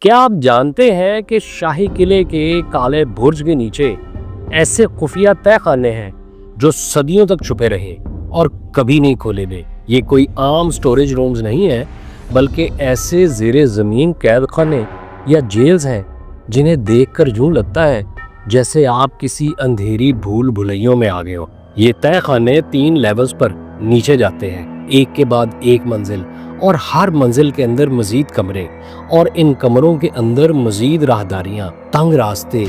کیا آپ جانتے ہیں کہ شاہی قلعے کے کالے برج کے نیچے ایسے خفیہ تہہ خانے ہیں جو صدیوں تک چھپے رہے اور کبھی نہیں کھولے گئے؟ یہ کوئی عام سٹوریج رومز نہیں ہیں، بلکہ ایسے زیر زمین قید خانے یا جیلز ہیں جنہیں دیکھ کر یوں لگتا ہے جیسے آپ کسی اندھیری بھول بھلیوں میں آ گئے ہو۔ یہ تہہ خانے 3 لیولز پر نیچے جاتے ہیں، ایک کے بعد ایک منزل، اور ہر منزل کے اندر مزید کمرے، اور ان کمروں کے اندر مزید راہداریاں، تنگ راستے،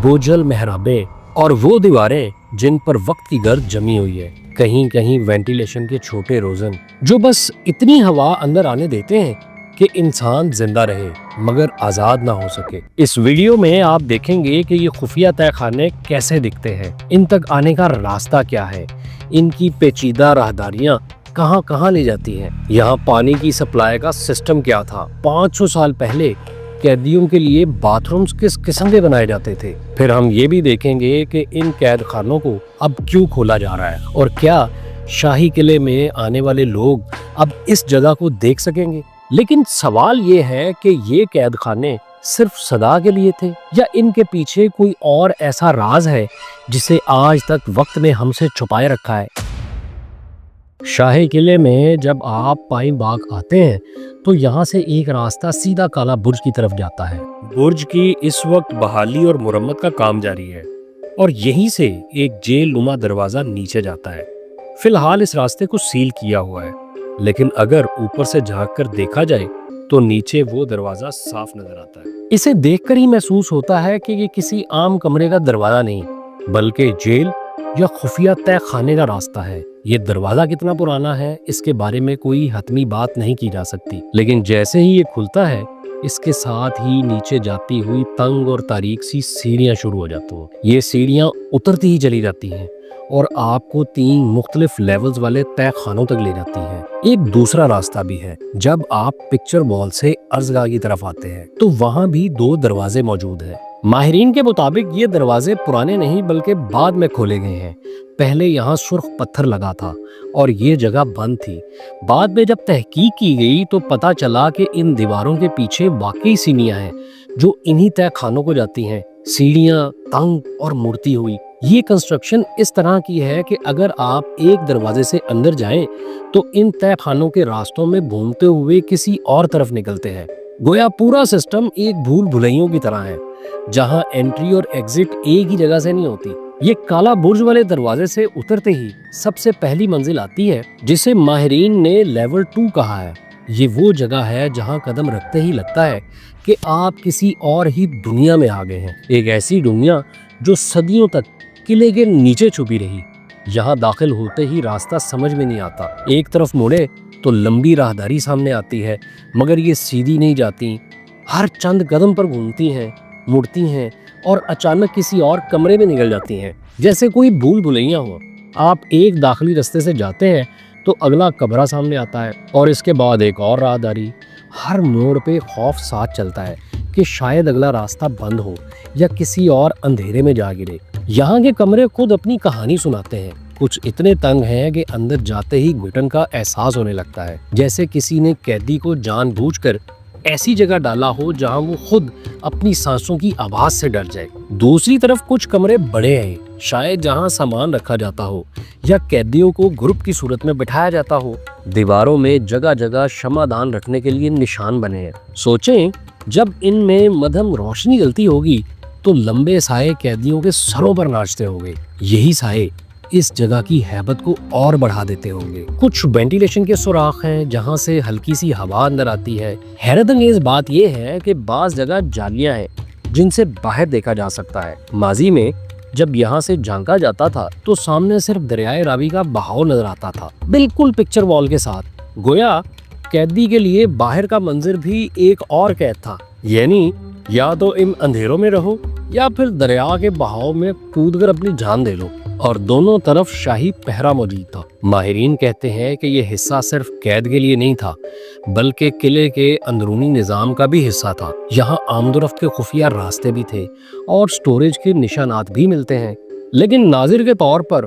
بوجھل محرابیں اور وہ دیواریں جن پر وقت کی گرد جمی ہوئی ہے۔ کہیں کہیں وینٹیلیشن کے چھوٹے روزن جو بس اتنی ہوا اندر آنے دیتے ہیں کہ انسان زندہ رہے مگر آزاد نہ ہو سکے۔ اس ویڈیو میں آپ دیکھیں گے کہ یہ خفیہ تہہ خانے کیسے دکھتے ہیں، ان تک آنے کا راستہ کیا ہے، ان کی پیچیدہ راہداریاں کہاں کہاں لے جاتی ہیں، یہاں پانی کی سپلائی کا سسٹم کیا تھا، 500 سال پہلے قیدیوں کے لیے باتھ رومز کس قسم کے بنائے جاتے تھے۔ پھر ہم یہ بھی دیکھیں گے کہ ان قید خانوں کو اب کیوں کھولا جا رہا ہے، اور کیا شاہی قلعے میں آنے والے لوگ اب اس جگہ کو دیکھ سکیں گے۔ لیکن سوال یہ ہے کہ یہ قید خانے صرف صدا کے لیے تھے یا ان کے پیچھے کوئی اور ایسا راز ہے جسے آج تک وقت نے ہم سے چھپائے رکھا ہے۔ شاہی قلعے میں جب آپ پائیں باغ آتے ہیں تو یہاں سے ایک راستہ سیدھا کالا برج کی طرف جاتا ہے۔ برج کی اس وقت بحالی اور مرمت کا کام جاری ہے، اور یہیں سے ایک جیل نما دروازہ نیچے جاتا ہے۔ فی الحال اس راستے کو سیل کیا ہوا ہے، لیکن اگر اوپر سے جھانک کر دیکھا جائے تو نیچے وہ دروازہ صاف نظر آتا ہے۔ اسے دیکھ کر ہی محسوس ہوتا ہے کہ یہ کسی عام کمرے کا دروازہ نہیں، بلکہ جیل یا خفیہ تہہ خانے کا راستہ ہے۔ یہ دروازہ کتنا پرانا ہے اس کے بارے میں کوئی حتمی بات نہیں کی جا سکتی، لیکن جیسے ہی یہ کھلتا ہے اس کے ساتھ ہی نیچے جاتی ہوئی تنگ اور تاریک سی سیڑھیاں شروع ہو جاتی ہیں۔ یہ سیڑھیاں اترتی ہی چلی جاتی ہیں اور آپ کو 3 مختلف لیولز والے تہہ خانوں تک لے جاتی ہیں۔ ایک دوسرا راستہ بھی ہے، جب آپ پکچر وال سے عرضگاہ کی طرف آتے ہیں تو وہاں بھی 2 دروازے موجود ہیں۔ ماہرین کے مطابق یہ دروازے پرانے نہیں بلکہ بعد میں کھولے گئے ہیں۔ پہلے یہاں سرخ پتھر لگا تھا اور یہ جگہ بند تھی۔ بعد میں جب تحقیق کی گئی تو پتہ چلا کہ ان دیواروں کے پیچھے واقعی سیڑھیاں ہیں جو انہی تہہ خانوں کو جاتی ہیں۔ سیڑھیاں تنگ اور مڑتی ہوئی، یہ کنسٹرکشن اس طرح کی ہے کہ اگر آپ ایک دروازے سے اندر جائیں تو ان تہہ خانوں کے راستوں میں گھومتے ہوئے کسی اور طرف نکلتے ہیں۔ گویا پورا سسٹم ایک بھول بھلیوں کی طرح ہے جہاں انٹری اور ایگزٹ ایک ہی جگہ سے نہیں ہوتی۔ یہ کالا برج والے دروازے سے اترتے ہی سب سے پہلی منزل آتی ہے جسے ماہرین نے لیول 2 کہا ہے۔ یہ وہ جگہ ہے جہاں قدم رکھتے ہی لگتا ہے کہ آپ کسی اور ہی دنیا میں آ گئے ہیں، ایک ایسی دنیا جو صدیوں تک قلعے کے نیچے چھپی رہی۔ یہاں داخل ہوتے ہی راستہ سمجھ میں نہیں آتا، ایک طرف مڑے تو لمبی راہداری سامنے آتی ہے مگر یہ سیدھی نہیں جاتی، ہر چند قدم پر گھومتی ہیں، مڑتی ہیں اور اچانک کسی اور کمرے میں نکل جاتی ہیں، جیسے کوئی بھول بھلیاں ہو۔ آپ ایک داخلی راستے سے جاتے ہیں تو اگلا کمرہ سامنے آتا ہے اور اس کے بعد ایک اور راہداری۔ ہر موڑ پہ خوف ساتھ چلتا ہے کہ شاید اگلا راستہ بند ہو یا کسی اور اندھیرے میں جا گرے۔ یہاں کے کمرے خود اپنی کہانی سناتے ہیں، کچھ اتنے تنگ ہیں کہ اندر جاتے ہی گھٹن کا احساس ہونے لگتا ہے، جیسے کسی نے قیدی کو جان بوجھ کر ایسی جگہ ڈالا ہو جہاں وہ خود اپنی سانسوں کی آواز سے ڈر جائے۔ دوسری طرف کچھ کمرے بڑے ہیں، شاید جہاں سامان رکھا جاتا ہو یا قیدیوں کو گروپ کی صورت میں بٹھایا جاتا ہو۔ دیواروں میں جگہ جگہ شمع دان رکھنے کے لیے نشان بنے ہیں۔ سوچیں جب ان میں مدھم روشنی جلتی ہوگی تو لمبے سائے قیدیوں کے سروں پر ناچتے ہوں گے۔ یہی سائے اس جگہ کی ہیبت کو اور بڑھا دیتے ہوں گے۔ کچھ وینٹیلیشن کے سوراخ ہیں جہاں سے ہلکی سی ہوا اندر آتی ہے۔ حیرت انگیز بات یہ ہے کہ بعض جگہ جالیاں ہیں جن سے باہر دیکھا جا سکتا ہے۔ ماضی میں جب یہاں سے جھانکا جاتا تھا تو سامنے صرف دریائے راوی کا بہاؤ نظر آتا تھا، بالکل پکچر وال کے ساتھ۔ گویا قیدی کے لیے باہر کا منظر بھی ایک اور قید تھا، یعنی یا تو ان اندھیروں میں رہو یا پھر دریا کے بہاؤ میں کود کر اپنی جان دے لو، اور دونوں طرف شاہی پہرا موجود تھا۔ ماہرین کہتے ہیں کہ یہ حصہ صرف قید کے لیے نہیں تھا بلکہ قلعے کے اندرونی نظام کا بھی حصہ تھا۔ یہاں آمد و رفت کے خفیہ راستے بھی تھے اور سٹوریج کے نشانات بھی ملتے ہیں، لیکن ناظر کے طور پر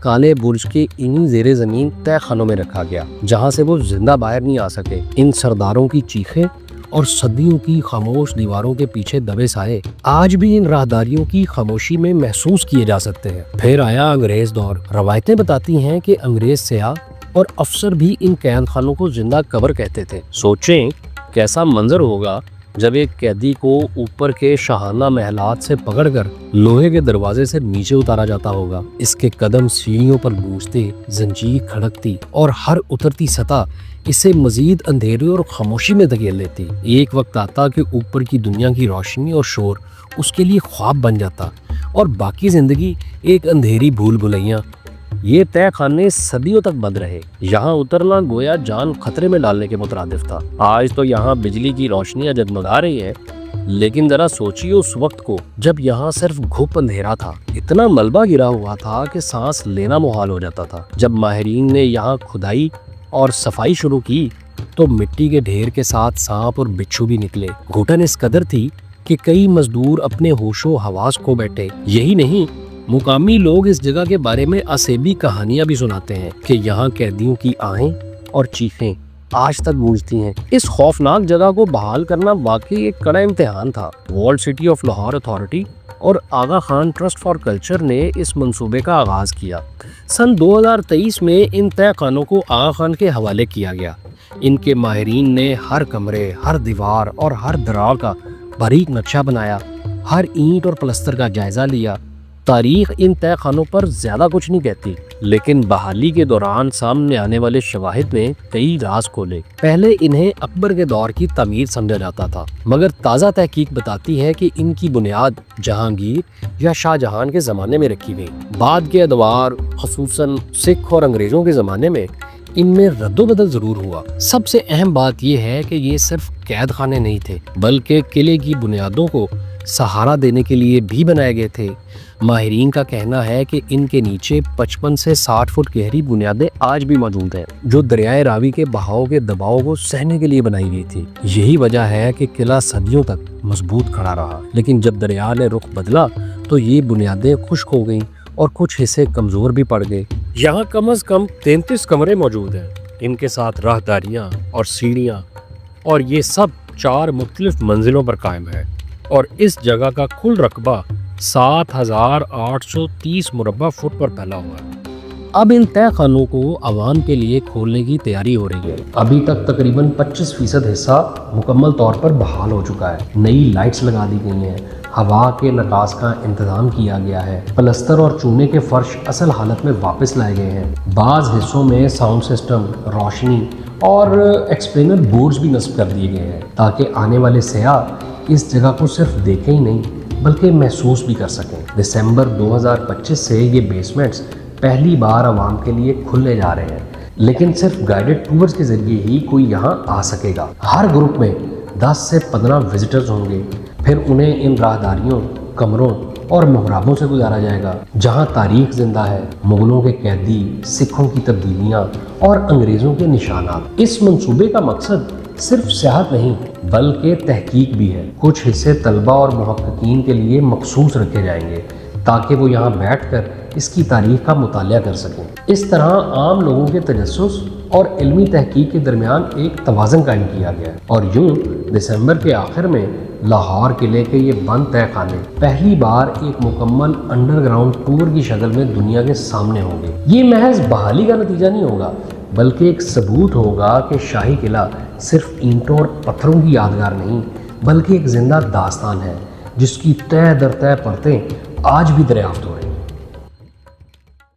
کالے برج کے انہی زیر زمین تہ خانوں میں رکھا گیا جہاں سے وہ زندہ باہر نہیں آ سکے۔ ان سرداروں کی چیخیں اور صدیوں کی خاموش دیواروں کے پیچھے دبے سائے آج بھی ان راہداریوں کی خاموشی میں محسوس کیے جا سکتے ہیں۔ پھر آیا انگریز دور۔ روایتیں بتاتی ہیں کہ انگریز سیاح اور افسر بھی ان قید خانوں کو زندہ قبر کہتے تھے۔ سوچیں کیسا منظر ہوگا جب ایک قیدی کو اوپر کے شاہانہ محلات سے پکڑ کر لوہے کے دروازے سے نیچے اتارا جاتا ہوگا۔ اس کے قدم سیڑھیوں پر گونجتے، زنجیر کھڑکتی اور ہر اترتی سطح اسے مزید اندھیرے اور خاموشی میں دھکیل لیتی۔ ایک وقت آتا کہ اوپر کی دنیا کی روشنی اور شور اس کے لیے خواب بن جاتا اور باقی زندگی ایک اندھیری بھول بھلیاں۔ یہ تہ خانے صدیوں تک بند رہے۔ یہاں اترنا گویا جان خطرے میں ڈالنے کے مترادف تھا۔ آج تو یہاں بجلی کی روشنیاں جگمگا رہی ہیں، لیکن ذرا سوچیے اس وقت کو جب یہاں صرف گھپ اندھیرا تھا۔ اتنا ملبہ گرا ہوا تھا کہ سانس لینا محال ہو جاتا تھا۔ جب ماہرین نے یہاں کھدائی اور صفائی شروع کی تو مٹی کے ڈھیر کے ساتھ سانپ اور بچھو بھی نکلے۔ گھٹن اس قدر تھی کہ کئی مزدور اپنے ہوش و حواس کھو بیٹھے۔ یہی نہیں، مقامی لوگ اس جگہ کے بارے میں اسیبی کہانیاں بھی سناتے ہیں کہ یہاں قیدیوں کی آہیں اور چیخیں آج تک گونجتی ہیں۔ اس خوفناک جگہ کو بحال کرنا واقعی ایک کڑا امتحان تھا۔ World city of Lahore authority اور آغا خان ٹرسٹ فار کلچر نے اس منصوبے کا آغاز کیا۔ سن 2023 میں ان تہ خانوں کو آغا خان کے حوالے کیا گیا۔ ان کے ماہرین نے ہر کمرے، ہر دیوار اور ہر دراڑ کا باریک نقشہ بنایا، ہر اینٹ اور پلستر کا جائزہ لیا۔ تاریخ ان تہ خانوں پر زیادہ کچھ نہیں کہتی، لیکن بحالی کے دوران سامنے آنے والے شواہد میں کئی راز کھولے۔ پہلے انہیں اکبر کے دور کی تعمیر سمجھا جاتا تھا، مگر تازہ تحقیق بتاتی ہے کہ ان کی بنیاد جہانگیر یا شاہ جہان کے زمانے میں رکھی گئی۔ بعد کے ادوار خصوصاً سکھ اور انگریزوں کے زمانے میں ان میں رد و بدل ضرور ہوا۔ سب سے اہم بات یہ ہے کہ یہ صرف قید خانے نہیں تھے، بلکہ قلعے کی بنیادوں کو سہارا دینے کے لیے بھی بنائے گئے تھے۔ ماہرین کا کہنا ہے کہ ان کے نیچے 55 سے 60 فٹ گہری بنیادیں آج بھی موجود ہیں، جو دریائے راوی کے بہاؤ کے دباؤ کو سہنے کے لیے بنائی گئی تھی۔ یہی وجہ ہے کہ قلعہ صدیوں تک مضبوط کھڑا رہا، لیکن جب دریا نے رخ بدلا تو یہ بنیادیں خشک ہو گئیں اور کچھ حصے کمزور بھی پڑ گئے۔ یہاں کم از کم 33 کمرے موجود ہیں، ان کے ساتھ راہداریاں اور سیڑھیاں، اور یہ سب 4 مختلف منزلوں پر قائم ہے، اور اس جگہ کا کل رقبہ 7830 مربع فٹ پر پھیلا ہوا ہے۔ اب ان تہ خانوں کو عوام کے لیے کھولنے کی تیاری ہو رہی ہے۔ ابھی تک تقریباً 25% حصہ مکمل طور پر بحال ہو چکا ہے۔ نئی لائٹس لگا دی گئی ہیں، ہوا کے نکاس کا انتظام کیا گیا ہے، پلستر اور چونے کے فرش اصل حالت میں واپس لائے گئے ہیں۔ بعض حصوں میں ساؤنڈ سسٹم، روشنی اور ایکسپلینر بورڈز بھی نصب کر دیے گئے ہیں تاکہ آنے والے سیاح اس جگہ کو صرف دیکھیں ہی نہیں بلکہ محسوس بھی کر سکیں۔ دسمبر 2025 سے یہ بیسمنٹس پہلی بار عوام کے لیے کھلنے جا رہے ہیں، لیکن صرف گائیڈڈ ٹورز کے ذریعے ہی کوئی یہاں آ سکے گا۔ ہر گروپ میں 10 سے 15 وزٹرز ہوں گے، پھر انہیں ان راہداریوں، کمروں اور محرابوں سے گزارا جائے گا جہاں تاریخ زندہ ہے، مغلوں کے قیدی، سکھوں کی تبدیلیاں اور انگریزوں کے نشانات۔ اس منصوبے کا مقصد صرف سیاحت نہیں بلکہ تحقیق بھی ہے۔ کچھ حصے طلبہ اور محققین کے لیے مخصوص رکھے جائیں گے تاکہ وہ یہاں بیٹھ کر اس کی تاریخ کا مطالعہ کر سکیں۔ اس طرح عام لوگوں کے تجسس اور علمی تحقیق کے درمیان ایک توازن قائم کیا گیا ہے، اور یوں دسمبر کے آخر میں لاہور قلعے کے یہ بند تہ خانے پہلی بار ایک مکمل انڈر گراؤنڈ ٹور کی شکل میں دنیا کے سامنے ہوں گے۔ یہ محض بحالی کا نتیجہ نہیں ہوگا بلکہ ایک ثبوت ہوگا کہ شاہی قلعہ صرف اینٹوں اور پتھروں کی یادگار نہیں بلکہ ایک زندہ داستان ہے جس کی تہ در تہ پرتیں آج بھی دریافت